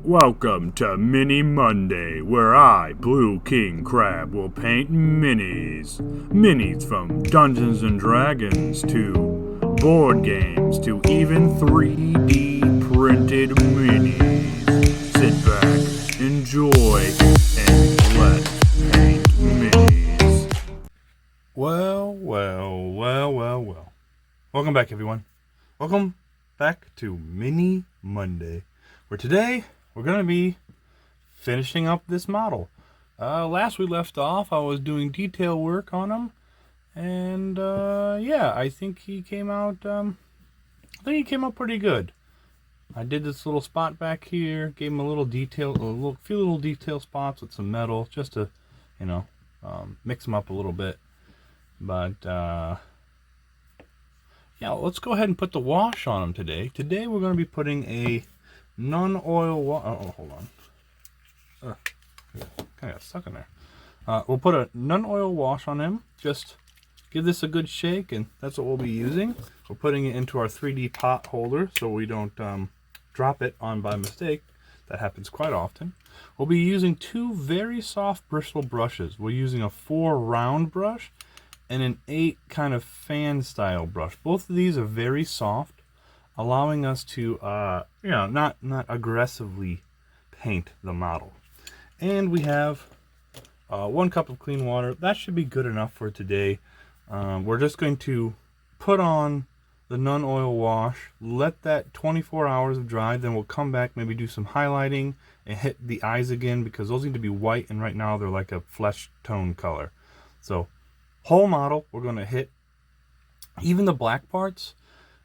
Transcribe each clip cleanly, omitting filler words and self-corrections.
Welcome to Mini Monday, where I, Blue King Crab, will paint minis. Minis from Dungeons and Dragons to board games to even 3D printed minis. Sit back, enjoy, and let's paint minis. Well. Welcome back, everyone. Welcome back to Mini Monday, where today we're going to be finishing up this model. Last we left off, I was doing detail work on him, and yeah, I think he came out. Pretty good. I did this little spot back here, gave him a little detail, few little detail spots with some metal, just to, mix them up a little bit. But yeah, let's go ahead and put the wash on him today. Today we're going to be putting a non-oil wash. Oh, hold on. Kind of got stuck in there. We'll put a non-oil wash on him. Just give this a good shake, and that's what we'll be using. We're putting it into our 3D pot holder so we don't drop it on by mistake. That happens quite often. We'll be using two very soft bristle brushes. We're using a 4 round brush and an 8 kind of fan style brush. Both of these are very soft, allowing us to not aggressively paint the model. And we have 1 cup of clean water. That should be good enough for today. We're just going to put on the non-oil wash, let that 24 hours dry, then we'll come back, maybe do some highlighting and hit the eyes again, because those need to be white, and right now they're like a flesh tone color. So whole model, we're going to hit even the black parts,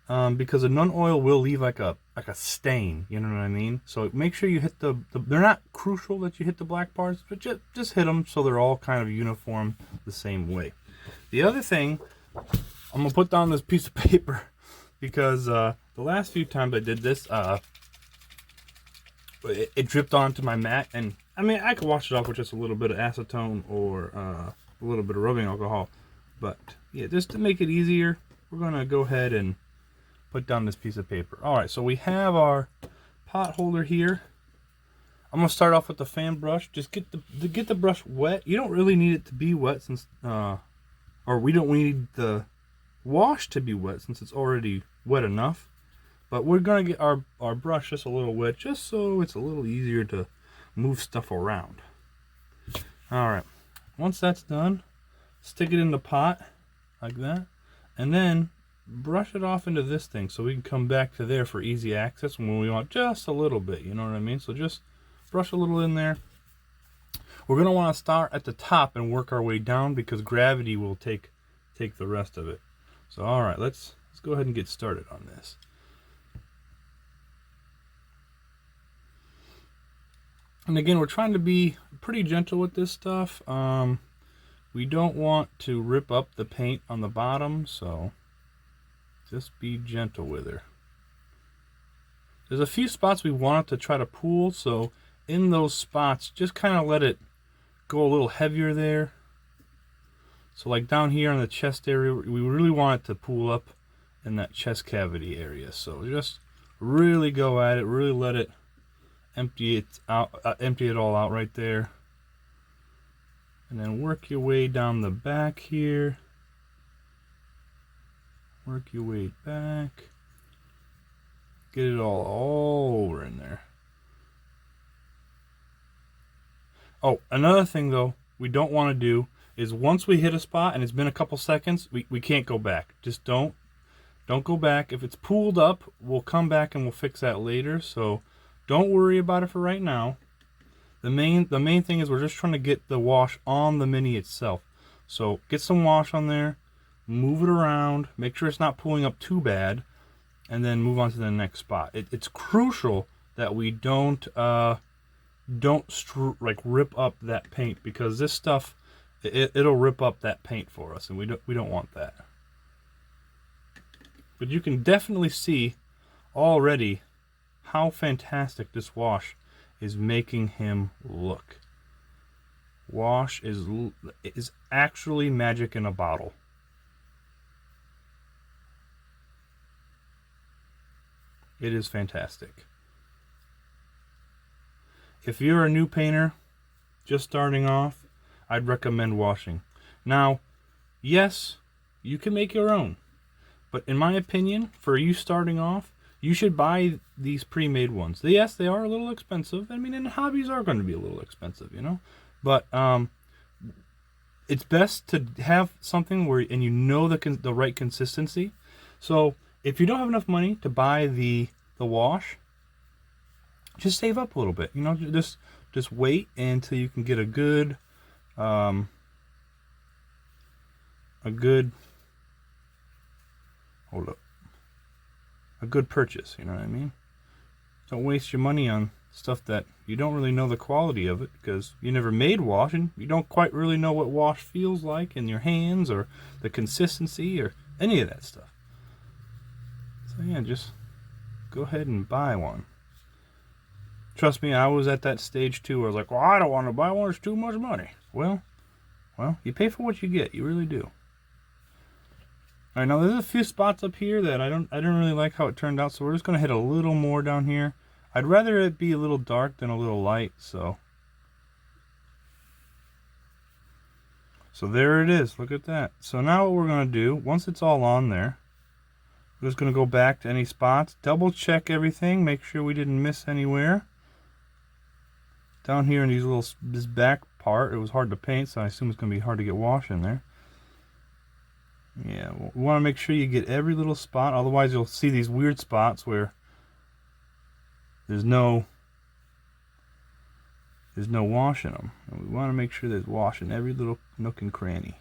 because a non-oil will leave like a stain, you know what I mean? So make sure you hit the they're not crucial that you hit the black parts, but just hit them so they're all kind of uniform the same way. The other thing, I'm going to put down this piece of paper, because the last few times I did this, it dripped onto my mat, and I mean, I could wash it off with just a little bit of acetone or a little bit of rubbing alcohol, but yeah, just to make it easier, we're going to go ahead and put down this piece of paper. Alright, so we have our pot holder here. I'm going to start off with the fan brush. Just get the brush wet. You don't really need it to be wet, since or we don't need the wash to be wet since it's already wet enough, but we're going to get our brush just a little wet, just so it's a little easier to move stuff around. Alright, once that's done, stick it in the pot like that, and then brush it off into this thing so we can come back to there for easy access when we want just a little bit, you know what I mean? So just brush a little in there. We're going to want to start at the top and work our way down, because gravity will take the rest of it. So alright, let's go ahead and get started on this. And again, we're trying to be pretty gentle with this stuff. We don't want to rip up the paint on the bottom, so just be gentle with her. There's a few spots we want it to try to pool, so in those spots, just kind of let it go a little heavier there. So like down here in the chest area, we really want it to pool up in that chest cavity area. So just really go at it, really let it empty it all out right there. And then work your way down the back here. Work your way back. Get it all over in there. Oh, another thing though we don't want to do is, once we hit a spot and it's been a couple seconds, we can't go back. Just don't go back. If it's pooled up, we'll come back and we'll fix that later. So don't worry about it for right now. The main thing is we're just trying to get the wash on the mini itself. So get some wash on there, move it around, make sure it's not pooling up too bad, and then move on to the next spot. It's crucial that we don't rip up that paint, because this stuff, it'll rip up that paint for us, and we don't want that. But you can definitely see already how fantastic this wash is making him look. Wash is actually magic in a bottle. It is fantastic. if you're a new painter, just starting off, I'd recommend washing. Now, yes, you can make your own. But in my opinion, for you starting off, you should buy these pre-made ones. Yes, they are a little expensive. I mean, and hobbies are going to be a little expensive, you know. But it's best to have something where, and you know the right consistency. So if you don't have enough money to buy the wash, just save up a little bit. You know, just wait until you can get a good a good purchase, you know what I mean? Don't waste your money on stuff that you don't really know the quality of it, because you never made wash and you don't quite really know what wash feels like in your hands or the consistency or any of that stuff. So yeah, just go ahead and buy one. Trust me, I was at that stage too where I was like, well, I don't want to buy one, it's too much money. Well, you pay for what you get, you really do. All right, now there's a few spots up here that I didn't really like how it turned out, so we're just gonna hit a little more down here. I'd rather it be a little dark than a little light, so there it is. Look at that. So now what we're gonna do, once it's all on there, we're just gonna go back to any spots, double check everything, make sure we didn't miss anywhere. Down here in this back part, it was hard to paint, so I assume it's gonna be hard to get wash in there. Yeah, we want to make sure you get every little spot, otherwise you'll see these weird spots where there's no wash in them. And we want to make sure there's wash in every little nook and cranny.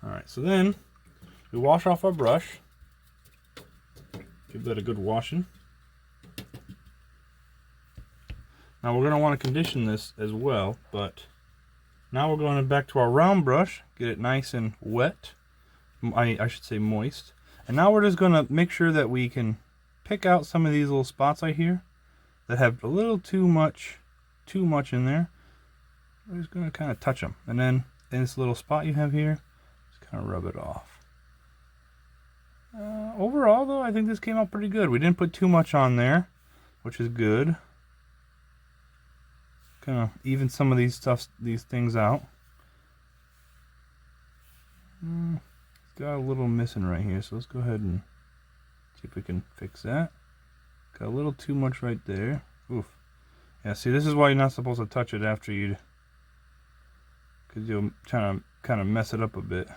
Alright, so then we wash off our brush. Give that a good washing. Now we're going to want to condition this as well, but now we're going back to our round brush, get it nice and wet. I should say moist. And now we're just going to make sure that we can pick out some of these little spots right here that have a little too much in there. We're just going to kind of touch them. And then in this little spot you have here, just kind of rub it off. Overall though, I think this came out pretty good. We didn't put too much on there, which is good. Kind of even some of these things out. It's got a little missing right here, so let's go ahead and see if we can fix that. Got a little too much right there. Oof. Yeah, see, this is why you're not supposed to touch it after you, because you'll kind of mess it up a bit.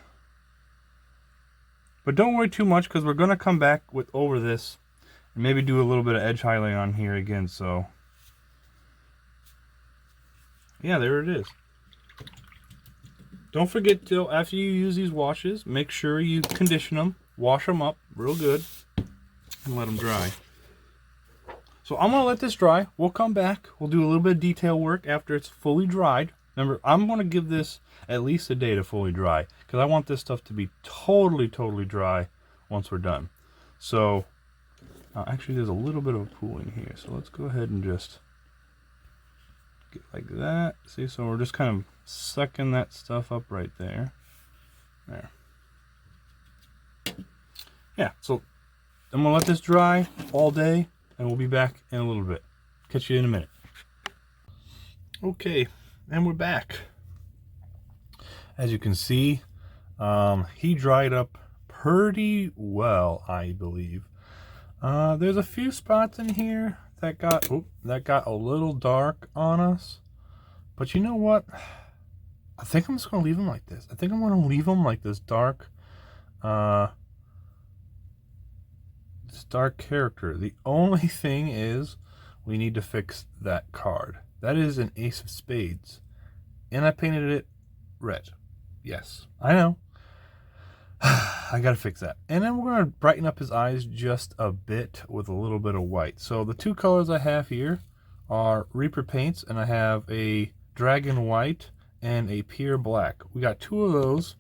But don't worry too much, because we're going to come back over this and maybe do a little bit of edge highlight on here again, so yeah, there it is. Don't forget to, after you use these washes, make sure you condition them, wash them up real good, and let them dry. So I'm going to let this dry. We'll come back. We'll do a little bit of detail work after it's fully dried. Remember, I'm going to give this at least a day to fully dry, because I want this stuff to be totally dry once we're done. So, actually there's a little bit of a pool in here, so let's go ahead and just like that. See, so we're just kind of sucking that stuff up right there. There. Yeah, so I'm gonna let this dry all day and we'll be back in a little bit. Catch you in a minute. Okay, and we're back. As you can see, he dried up pretty well, I believe. There's a few spots in here that got a little dark on us, but you know what? I think I'm just gonna leave them like this. I think I'm gonna leave them like this dark character. The only thing is we need to fix that card. That is an ace of spades, and I painted it red. Yes, I know. I gotta fix that. And then we're gonna brighten up his eyes just a bit with a little bit of white. So the two colors I have here are Reaper paints, and I have a Dragon White and a Pure Black. We got two of those.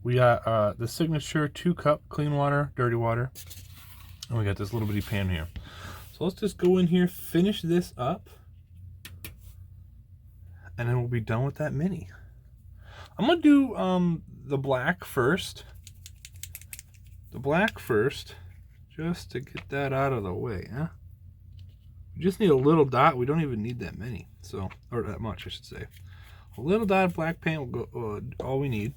We got the Signature 2-cup clean water, dirty water, and we got this little bitty pan here. So let's just go in here, finish this up, and then we'll be done with that mini. I'm gonna do the black first. just to get that out of the way, huh? We just need a little dot. We don't even need that many, so, or that much, I should say. A little dot of black paint will go all we need.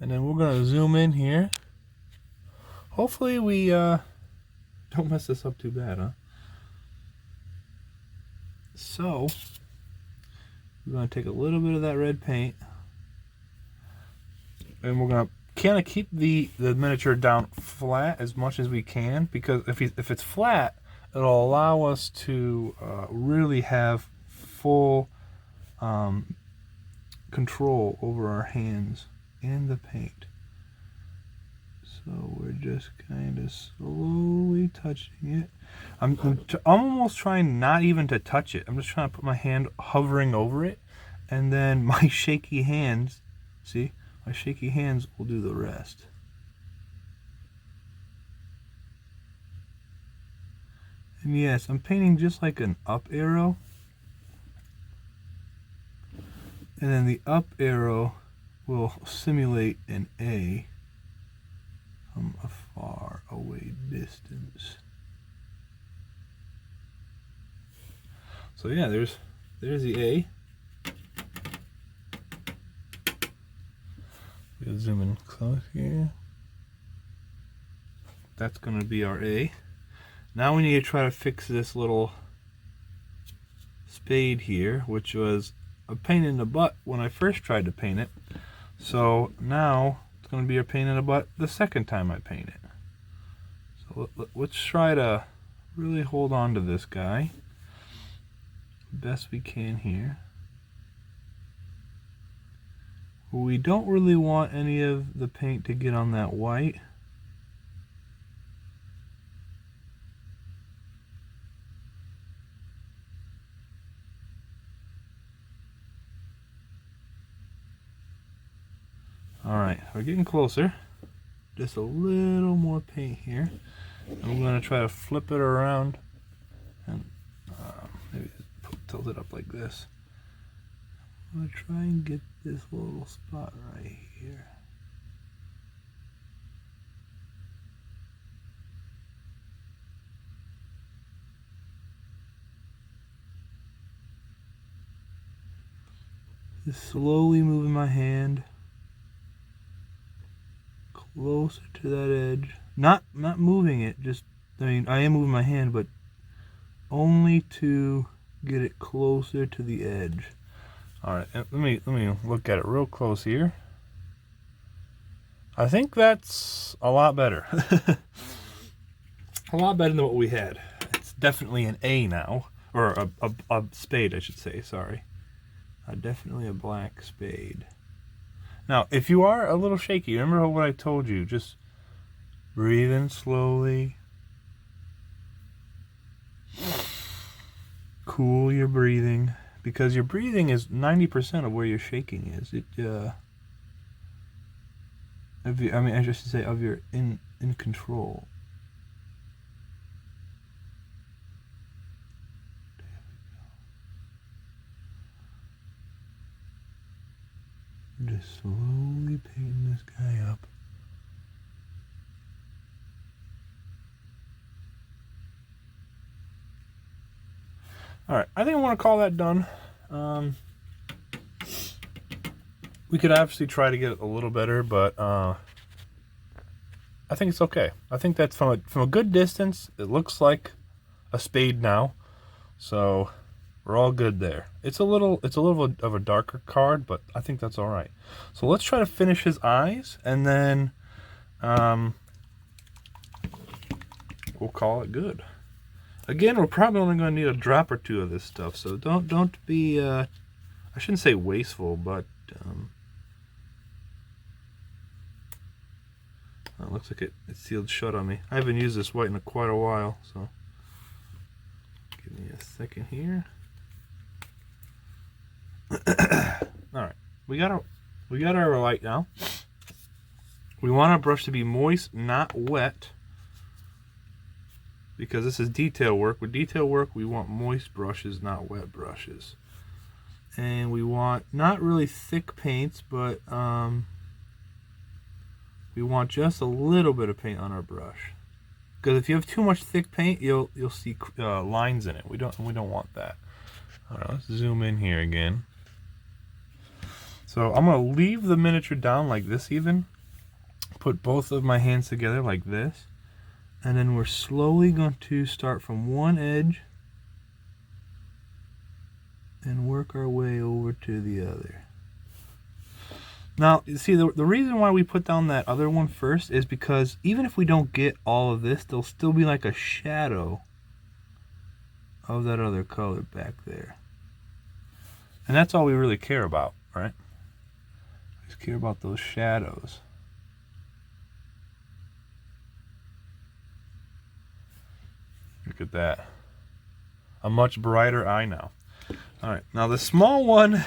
And then we're gonna zoom in here. Hopefully we don't mess this up too bad, huh? So we're gonna take a little bit of that red paint, and we're gonna kind of keep the miniature down flat as much as we can, because if it's flat, it'll allow us to really have full control over our hands and the paint. So we're just kind of slowly touching it. I'm almost trying not even to touch it. I'm just trying to put my hand hovering over it, and then my shaky hands, see, my shaky hands will do the rest. And yes, I'm painting just like an up arrow. And then the up arrow will simulate an A from a far away distance. So yeah, there's the A. We'll zoom in close here. That's going to be our A. Now we need to try to fix this little spade here, which was a pain in the butt when I first tried to paint it. So now it's going to be a pain in the butt the second time I paint it. So let's try to really hold on to this guy the best we can here. We don't really want any of the paint to get on that white. Alright, we're getting closer. Just a little more paint here. I'm going to try to flip it around and maybe tilt it up like this. I'm going to try and get this little spot right here. Just slowly moving my hand closer to that edge. Not moving it, just, I mean, I am moving my hand, but only to get it closer to the edge. Alright, let me look at it real close here. I think that's a lot better. A lot better than what we had. It's definitely an A now. Or a spade, I should say, sorry. Definitely a black spade. Now, if you are a little shaky, remember what I told you. Just breathe in slowly. Cool your breathing. Because your breathing is 90% of where your shaking is. I should say of your in control. Just slowly painting this guy up. Alright, I think I want to call that done. We could obviously try to get it a little better, but I think it's okay. I think that's from a good distance. It looks like a spade now, so we're all good there. It's a little of a darker card, but I think that's all right. So let's try to finish his eyes, and then we'll call it good. Again, we're probably only going to need a drop or two of this stuff, so don't be I shouldn't say wasteful, but it looks like it sealed shut on me. I haven't used this white in quite a while, so give me a second here. All right, we got our light now. We want our brush to be moist, not wet, because this is detail work. With detail work, we want moist brushes, not wet brushes. And we want not really thick paints, but we want just a little bit of paint on our brush. Because if you have too much thick paint, you'll see lines in it. We don't want that. All right, let's zoom in here again. So I'm gonna leave the miniature down like this even. Put both of my hands together like this. And then we're slowly going to start from one edge and work our way over to the other. Now, you see, the reason why we put down that other one first is because even if we don't get all of this, there'll still be like a shadow of that other color back there. And that's all we really care about, right? We just care about those shadows. Look at that. A much brighter eye now. All right, now the small one,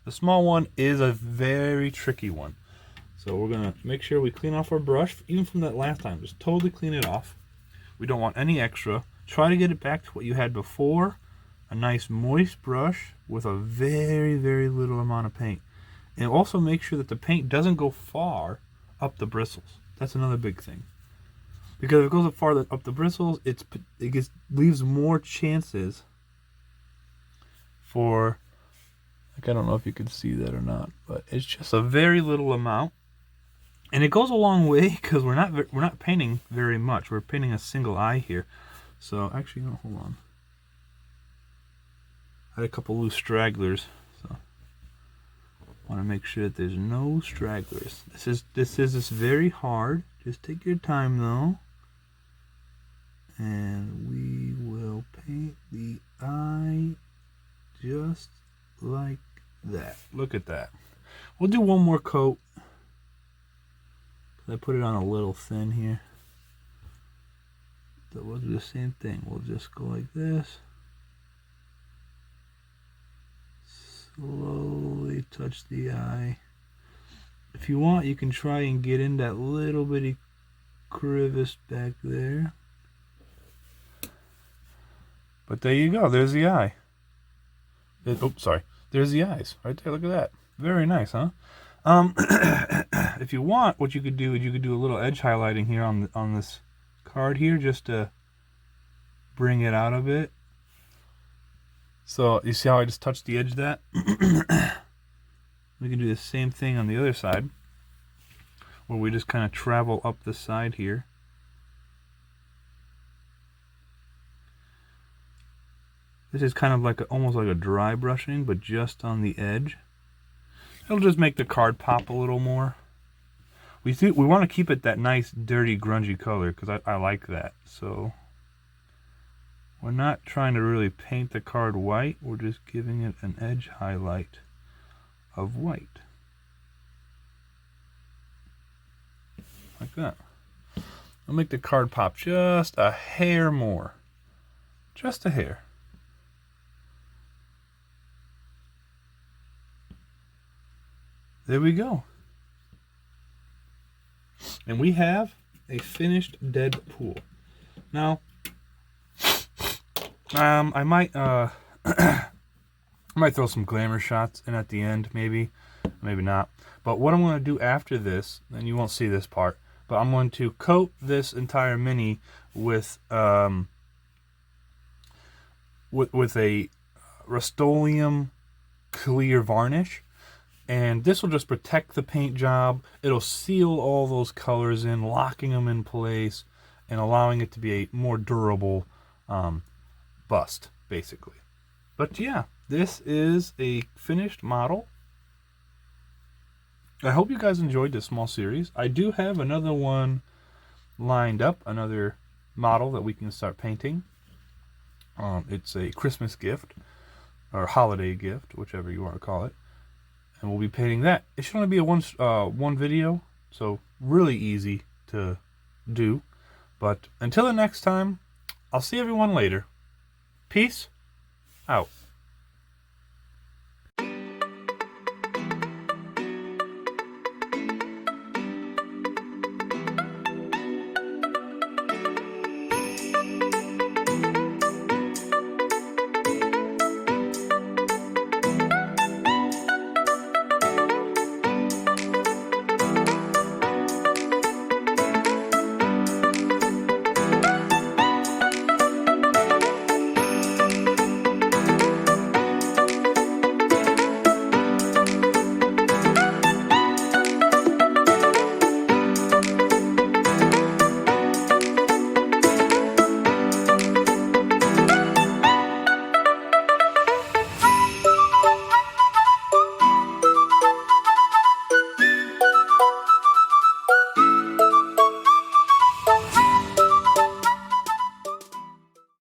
the small one is a very tricky one. So we're gonna make sure we clean off our brush, even from that last time. Just totally clean it off. We don't want any extra. Try to get it back to what you had before. A nice moist brush with a very, very little amount of paint. And also make sure that the paint doesn't go far up the bristles. That's another big thing. Because if it goes up far up the bristles, it leaves more chances for, like, I don't know if you can see that or not, but it's just a very little amount. And it goes a long way because we're not painting very much. We're painting a single eye here. So actually, no, hold on. I had a couple loose stragglers, so I want to make sure that there's no stragglers. This is very hard. Just take your time though, and we will paint the eye just like that. Look at that. We'll do one more coat. I put it on a little thin here. So we'll do the same thing. We'll just go like this. Slowly touch the eye. If you want, you can try and get in that little bitty crevice back there. But there you go. There's the eye. Oh, sorry. There's the eyes right there. Look at that. Very nice, huh? If you want, what you could do is you could do a little edge highlighting here on this card here, just to bring it out a bit. So you see how I just touched the edge of that? We can do the same thing on the other side, where we just kind of travel up the side here. This is kind of like almost like a dry brushing, but just on the edge. It'll just make the card pop a little more. We want to keep it that nice, dirty, grungy color because I like that. So we're not trying to really paint the card white. We're just giving it an edge highlight of white. Like that. I'll make the card pop just a hair more. Just a hair. There we go. And we have a finished DeadPool. Now, I might throw some glamour shots in at the end, maybe not. But what I'm going to do after this, and you won't see this part, but I'm going to coat this entire mini with a Rust-Oleum clear varnish. And this will just protect the paint job. It'll seal all those colors in, locking them in place, and allowing it to be a more durable bust, basically. But yeah, this is a finished model. I hope you guys enjoyed this small series. I do have another one lined up, another model that we can start painting. It's a Christmas gift, or holiday gift, whichever you want to call it. And we'll be painting that. It should only be a one video, so really easy to do. But until the next time, I'll see everyone later. Peace out.